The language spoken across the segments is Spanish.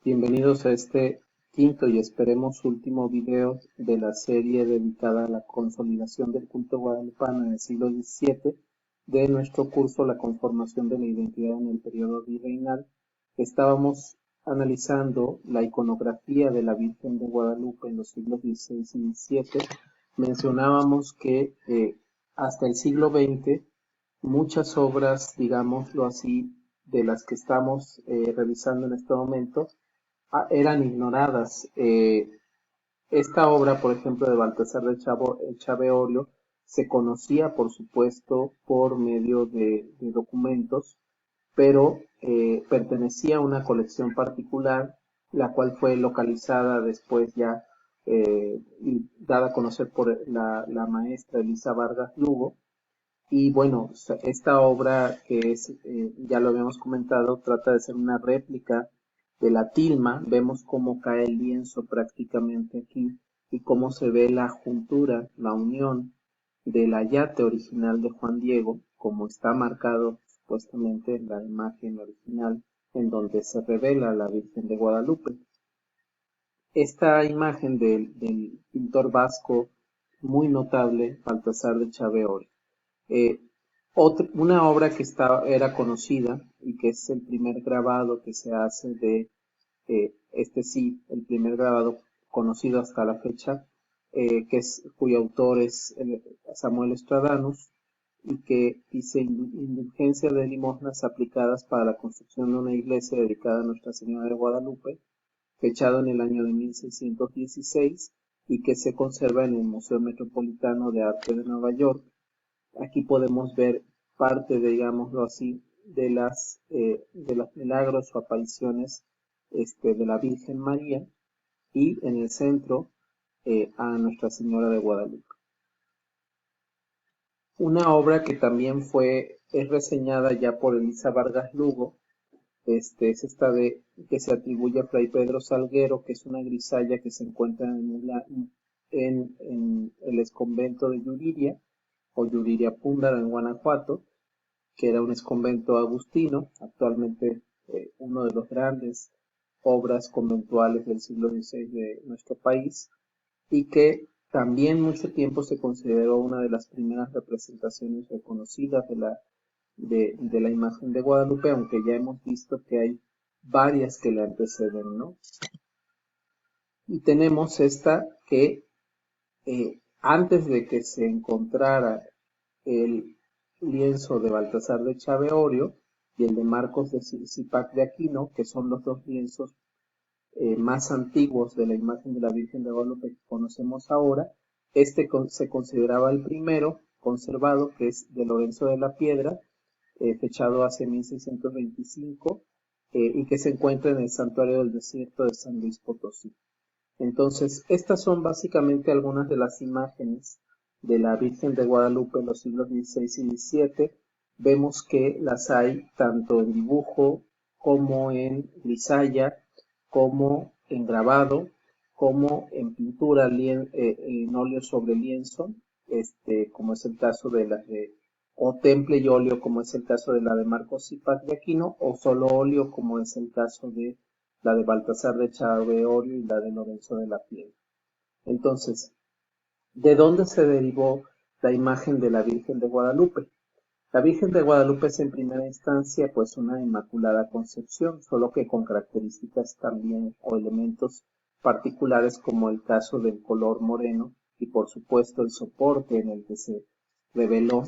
Bienvenidos a este quinto y esperemos último video de la serie dedicada a la consolidación del culto guadalupano en el siglo XVII de nuestro curso La conformación de la identidad en el periodo virreinal. Estábamos analizando la iconografía de la Virgen de Guadalupe en los siglos XVI y XVII. Mencionábamos que hasta el siglo XX muchas obras, digámoslo así, de las que estamos revisando en este momento, eran ignoradas. Esta obra, por ejemplo, de Baltasar de Chaveorio, se conocía, por supuesto, por medio de documentos, pero pertenecía a una colección particular, la cual fue localizada después ya y dada a conocer por la maestra Elisa Vargas Lugo. Y bueno, esta obra que es, ya lo habíamos comentado, trata de ser una réplica de la tilma. Vemos cómo cae el lienzo prácticamente aquí y cómo se ve la juntura, la unión del ayate original de Juan Diego, como está marcado supuestamente en la imagen original en donde se revela la Virgen de Guadalupe. Esta imagen del pintor vasco muy notable, Baltasar de Chaveorio. Eh, una obra que era conocida y que es el primer grabado que se hace de, el primer grabado conocido hasta la fecha, cuyo autor es Samuel Estradanus, y que dice indulgencia de limosnas aplicadas para la construcción de una iglesia dedicada a Nuestra Señora de Guadalupe, fechado en el año de 1616 y que se conserva en el Museo Metropolitano de Arte de Nueva York. Aquí podemos ver parte, digámoslo así, de los milagros o apariciones de la Virgen María y en el centro a Nuestra Señora de Guadalupe. Una obra que también es reseñada ya por Elisa Vargas Lugo, es esta que se atribuye a Fray Pedro Salguero, que es una grisalla que se encuentra en el exconvento de Yuriria o Yuriria Púndara en Guanajuato, que era un exconvento agustino, actualmente uno de los grandes obras conventuales del siglo XVI de nuestro país, y que también mucho tiempo se consideró una de las primeras representaciones reconocidas de la imagen de Guadalupe, aunque ya hemos visto que hay varias que la anteceden, ¿no? Y tenemos esta que antes de que se encontrara el lienzo de Baltasar de Chaveorio y el de Marcos de Zipac de Aquino, que son los dos lienzos más antiguos de la imagen de la Virgen de Guadalupe que conocemos ahora, se consideraba el primero conservado, que es de Lorenzo de la Piedra, fechado hacia 1625, y que se encuentra en el Santuario del Desierto de San Luis Potosí. Entonces, estas son básicamente algunas de las imágenes de la Virgen de Guadalupe en los siglos XVI y XVII. Vemos que las hay tanto en dibujo como en grisalla, como en grabado, como en pintura en óleo sobre lienzo, como es el caso de las o temple y óleo, como es el caso de la de Marcos Zipac de Aquino, o solo óleo, como es el caso de la de Baltasar de Chaveorio y la de Lorenzo de la Piedra. Entonces, ¿de dónde se derivó la imagen de la Virgen de Guadalupe? La Virgen de Guadalupe es en primera instancia pues una Inmaculada Concepción, solo que con características también o elementos particulares como el caso del color moreno y por supuesto el soporte en el que se reveló,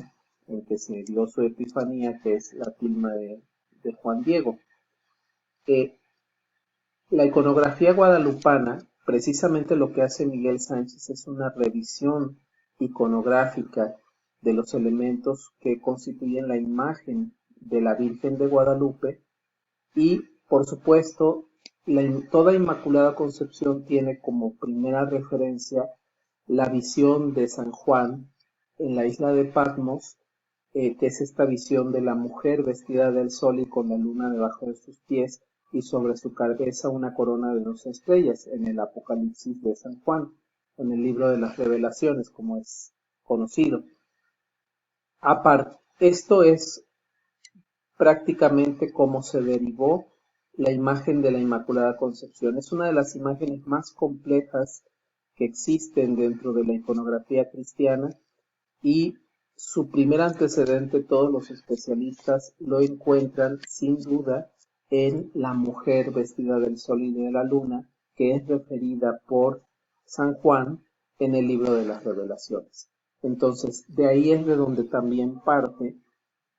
en el que se dio su epifanía, que es la tilma de Juan Diego. La iconografía guadalupana, precisamente lo que hace Miguel Sánchez es una revisión iconográfica de los elementos que constituyen la imagen de la Virgen de Guadalupe y, por supuesto, toda Inmaculada Concepción tiene como primera referencia la visión de San Juan en la isla de Patmos, que es esta visión de la mujer vestida del sol y con la luna debajo de sus pies y sobre su cabeza una corona de 12 estrellas en el Apocalipsis de San Juan, en el libro de las Revelaciones, como es conocido. Aparte, esto es prácticamente como se derivó la imagen de la Inmaculada Concepción. Es una de las imágenes más complejas que existen dentro de la iconografía cristiana y su primer antecedente, todos los especialistas lo encuentran sin duda en la mujer vestida del sol y de la luna, que es referida por San Juan en el libro de las Revelaciones. Entonces, de ahí es de donde también parte,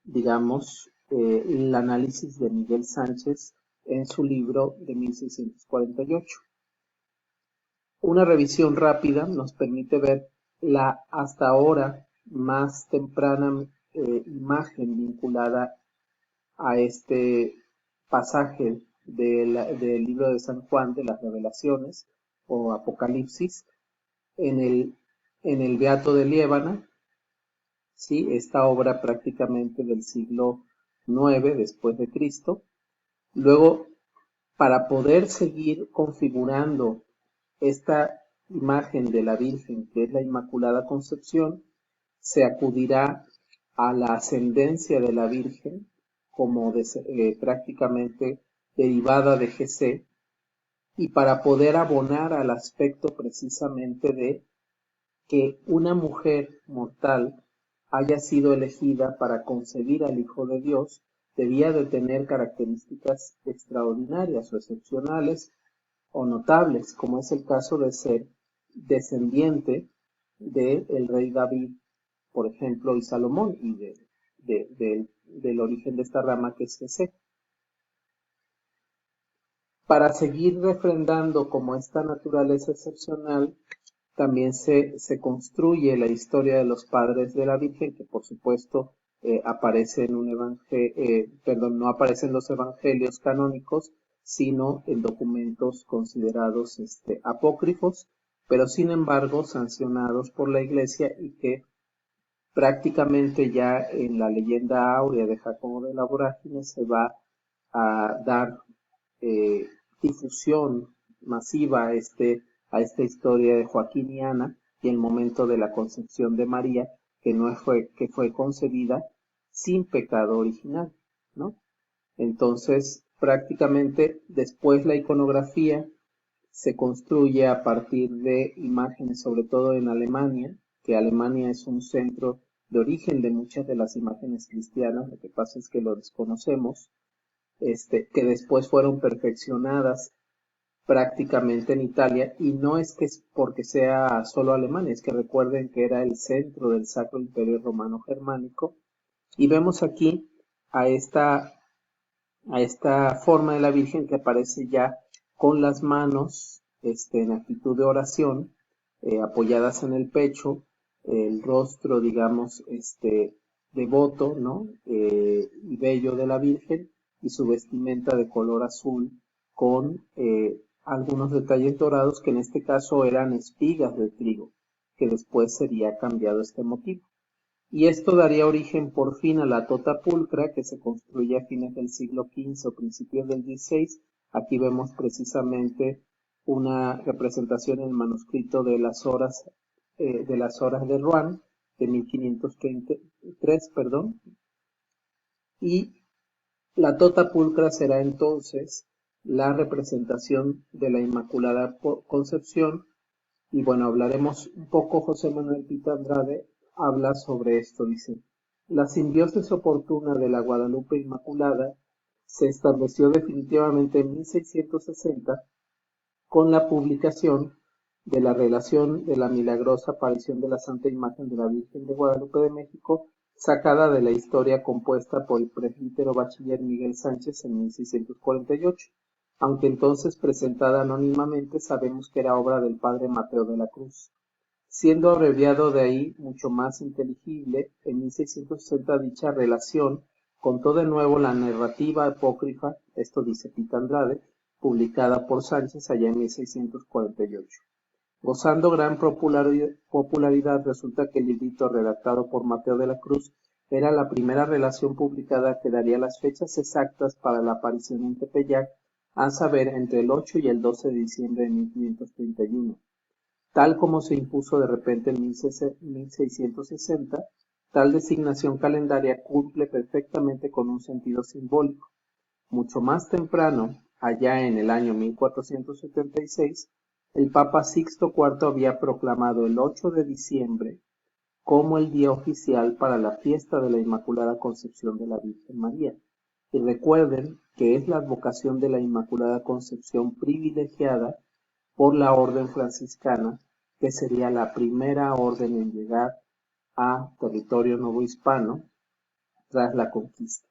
digamos, el análisis de Miguel Sánchez en su libro de 1648. Una revisión rápida nos permite ver la hasta ahora más temprana imagen vinculada a este pasaje del libro de San Juan de las Revelaciones o Apocalipsis en el Beato de Liébana, ¿sí? Esta obra prácticamente del siglo IX después de Cristo. Luego, para poder seguir configurando esta imagen de la Virgen, que es la Inmaculada Concepción, se acudirá a la ascendencia de la Virgen como prácticamente derivada de Jesé, y para poder abonar al aspecto precisamente de que una mujer mortal haya sido elegida para concebir al Hijo de Dios, debía de tener características extraordinarias o excepcionales o notables, como es el caso de ser descendiente del rey David, por ejemplo, y Salomón, y del origen de esta rama que es Jesé. Para seguir refrendando como esta naturaleza excepcional, también se construye la historia de los padres de la Virgen, que por supuesto aparece en un evangelio, no aparece en los evangelios canónicos, sino en documentos considerados apócrifos, pero sin embargo sancionados por la Iglesia y que prácticamente ya en la leyenda áurea de Jacobo de la Vorágine se va a dar difusión masiva a esta historia de Joaquín y Ana y el momento de la concepción de María, que fue concebida sin pecado original, ¿no? Entonces, prácticamente después la iconografía se construye a partir de imágenes, sobre todo en Alemania, que Alemania es un centro de origen de muchas de las imágenes cristianas, lo que pasa es que lo desconocemos, que después fueron perfeccionadas prácticamente en Italia, y no es que es porque sea solo Alemania, es que recuerden que era el centro del Sacro Imperio Romano Germánico, y vemos aquí a esta forma de la Virgen que aparece ya con las manos en actitud de oración, apoyadas en el pecho, el rostro, digamos, devoto, ¿no? Y bello de la Virgen, y su vestimenta de color azul con algunos detalles dorados que en este caso eran espigas de trigo, que después sería cambiado este motivo. Y esto daría origen por fin a la tota pulcra, que se construye a fines del siglo XV o principios del XVI. Aquí vemos precisamente una representación en el manuscrito de las horas de Rouen, de 1533, perdón. Y la tota pulcra será entonces la representación de la Inmaculada Concepción. Y bueno, hablaremos un poco. José Manuel Pita Andrade habla sobre esto, dice: la simbiosis oportuna de la Guadalupe Inmaculada se estableció definitivamente en 1660 con la publicación de la relación de la milagrosa aparición de la Santa Imagen de la Virgen de Guadalupe de México, sacada de la historia compuesta por el presbítero bachiller Miguel Sánchez en 1648. Aunque entonces presentada anónimamente, sabemos que era obra del padre Mateo de la Cruz. Siendo abreviado de ahí mucho más inteligible, en 1660 dicha relación contó de nuevo la narrativa apócrifa, esto dice Pita Andrade, publicada por Sánchez allá en 1648. Gozando gran popularidad, resulta que el librito redactado por Mateo de la Cruz era la primera relación publicada que daría las fechas exactas para la aparición en Tepeyac, a saber, entre el 8 y el 12 de diciembre de 1531. Tal como se impuso de repente en 1660, tal designación calendaria cumple perfectamente con un sentido simbólico. Mucho más temprano, allá en el año 1476, el Papa Sixto IV había proclamado el 8 de diciembre como el día oficial para la fiesta de la Inmaculada Concepción de la Virgen María. Y recuerden que es la advocación de la Inmaculada Concepción privilegiada por la Orden Franciscana, que sería la primera orden en llegar a territorio novohispano tras la conquista.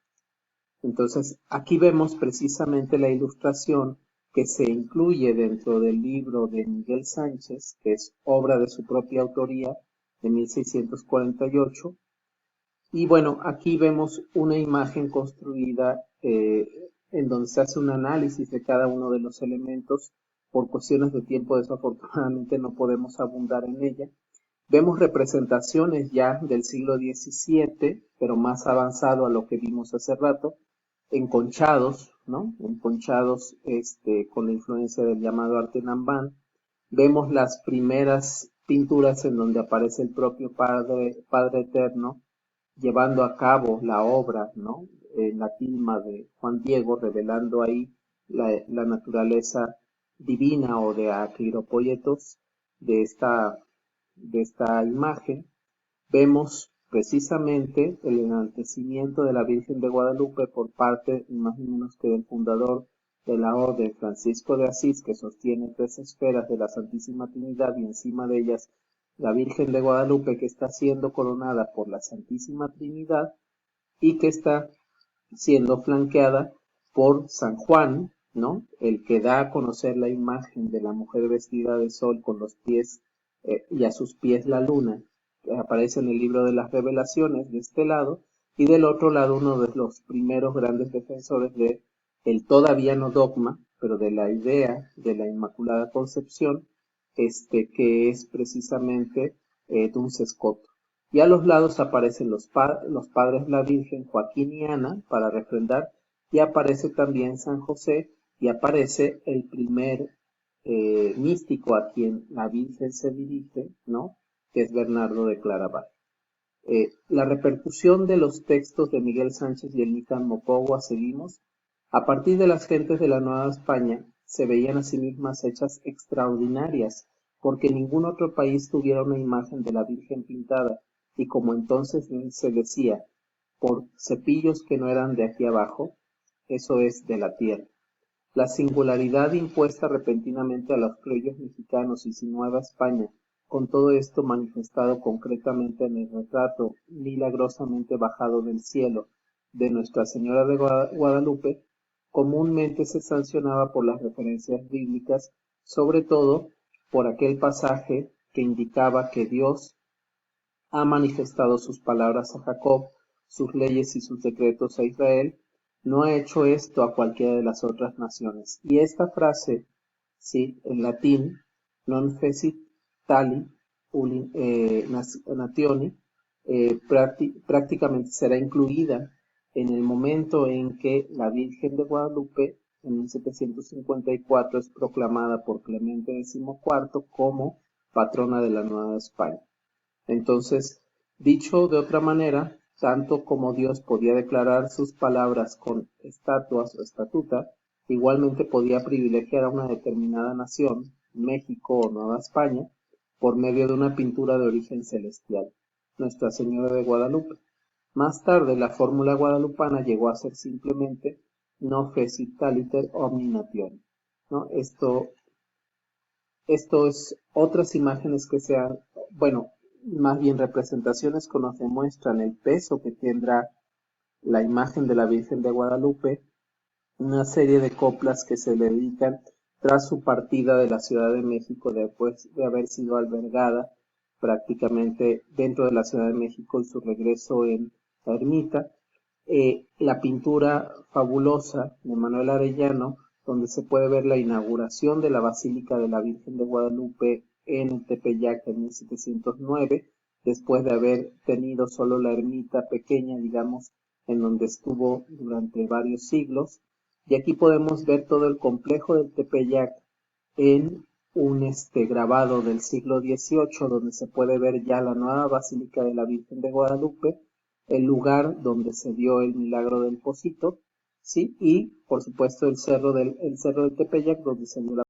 Entonces, aquí vemos precisamente la ilustración que se incluye dentro del libro de Miguel Sánchez, que es obra de su propia autoría, de 1648. Y bueno, aquí vemos una imagen construida en donde se hace un análisis de cada uno de los elementos. Por cuestiones de tiempo, desafortunadamente, no podemos abundar en ella. Vemos representaciones ya del siglo XVII, pero más avanzado a lo que vimos hace rato, enconchados, ¿no? Enconchados con la influencia del llamado arte Nambán. Vemos las primeras pinturas en donde aparece el propio Padre Eterno llevando a cabo la obra, ¿no? La tilma de Juan Diego, revelando ahí la naturaleza divina o de Aquiropoietos de esta imagen. Vemos precisamente el enaltecimiento de la Virgen de Guadalupe por parte, ni más ni menos que del fundador de la Orden, Francisco de Asís, que sostiene 3 esferas de la Santísima Trinidad y encima de ellas la Virgen de Guadalupe, que está siendo coronada por la Santísima Trinidad y que está siendo flanqueada por San Juan, ¿no? El que da a conocer la imagen de la mujer vestida de sol con los pies y a sus pies la luna, que aparece en el libro de las Revelaciones de este lado, y del otro lado uno de los primeros grandes defensores de el todavía no dogma, pero de la idea de la Inmaculada Concepción, que es precisamente Duns Scoto. Y a los lados aparecen los padres la Virgen, Joaquín y Ana, para refrendar, y aparece también San José, y aparece el primer místico a quien la Virgen se dirige, ¿no? Que es Bernardo de Claraval. La repercusión de los textos de Miguel Sánchez y Elican Mocogua, seguimos. A partir de las gentes de la Nueva España, se veían a sí mismas hechas extraordinarias, porque ningún otro país tuviera una imagen de la Virgen pintada, y como entonces se decía, por cepillos que no eran de aquí abajo, eso es de la tierra. La singularidad impuesta repentinamente a los criollos mexicanos y sin Nueva España, con todo esto manifestado concretamente en el retrato milagrosamente bajado del cielo de Nuestra Señora de Guadalupe, comúnmente se sancionaba por las referencias bíblicas, sobre todo por aquel pasaje que indicaba que Dios ha manifestado sus palabras a Jacob, sus leyes y sus decretos a Israel, no ha hecho esto a cualquiera de las otras naciones. Y esta frase, sí, en latín, non fecit tali nationi, prácticamente será incluida en el momento en que la Virgen de Guadalupe, en 1754, es proclamada por Clemente XIV como patrona de la Nueva España. Entonces, dicho de otra manera, tanto como Dios podía declarar sus palabras con estatuas o estatuta, igualmente podía privilegiar a una determinada nación, México o Nueva España, por medio de una pintura de origen celestial, Nuestra Señora de Guadalupe. Más tarde, la fórmula guadalupana llegó a ser simplemente no fecit taliter omni natione, ¿no? Esto es otras imágenes que sean, bueno, más bien representaciones que nos demuestran el peso que tendrá la imagen de la Virgen de Guadalupe, una serie de coplas que se le dedican tras su partida de la Ciudad de México después de haber sido albergada prácticamente dentro de la Ciudad de México y su regreso en la ermita. La pintura fabulosa de Manuel Arellano, donde se puede ver la inauguración de la Basílica de la Virgen de Guadalupe en el Tepeyac en 1709, después de haber tenido solo la ermita pequeña, digamos, en donde estuvo durante varios siglos. Y aquí podemos ver todo el complejo del Tepeyac en un grabado del siglo XVIII, donde se puede ver ya la nueva Basílica de la Virgen de Guadalupe, el lugar donde se dio el milagro del Pocito, ¿sí? Y por supuesto el cerro del Tepeyac, donde se dio la